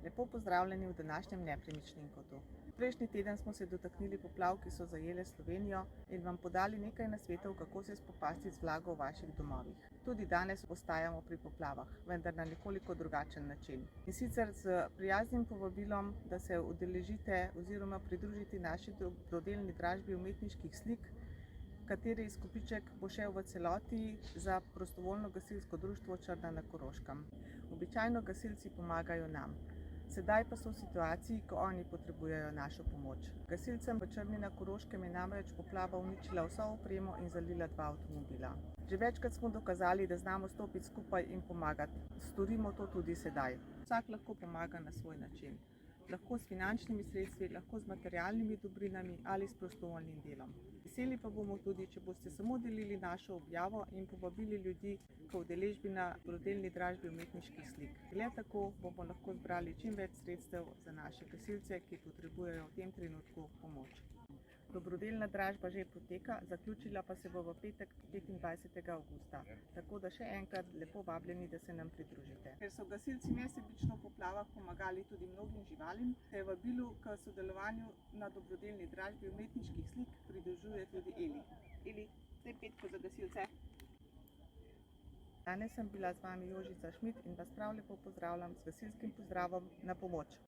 Lepo pozdravljeni v današnjem Nepremičnem kotu. Prejšnji teden smo se dotaknili poplav, ki so zajele Slovenijo, in vam podali nekaj nasvetov, kako se spopasti z vlago v vaših domovih. Tudi danes ostajamo pri poplavah, vendar na nekoliko drugačen način. In sicer z prijaznim povabilom, da se udeležite oziroma pridružite naši dobrodelni dražbi umetniških slik, kateri izkupiček bo šel v celoti za prostovoljno gasilsko društvo Črna na Koroškem. Običajno gasilci pomagajo nam. Sedaj pa so v situaciji, ko oni potrebujejo našo pomoč. Gasilcem v Črni na Koroškem je namreč poplava uničila vso opremo in zalila 2 avtomobila. Že večkrat smo dokazali, da znamo stopiti skupaj in pomagati. Storimo to tudi sedaj. Vsak lahko pomaga na svoj način. Lahko s finančnimi sredstvi, lahko z materialnimi dobrinami ali s prostovoljnim delom. Veseli pa bomo tudi, če boste samo delili našo objavo in povabili ljudi k udeležbi na dobrodelni dražbi umetniških slik. Le tako bomo lahko zbrali čim več sredstev za naše gasilce, ki potrebujejo v tem trenutku pomoč. Dobrodelna dražba že poteka, zaključila pa se bo v petek 25. avgusta. Tako da še enkrat lepo vabljeni, da se nam pridružite. Ker so gasilci nesebično v poplavah pomagali tudi mnogim živalim, se je vabilu k sodelovanju na dobrodelni dražbi umetniških slik pridružuje tudi Eli. Eli, zdaj petko za gasilce. Danes sem bila z vami Jožica Šmit in vas prav lepo pozdravljam z gasilskim pozdravom na pomoč.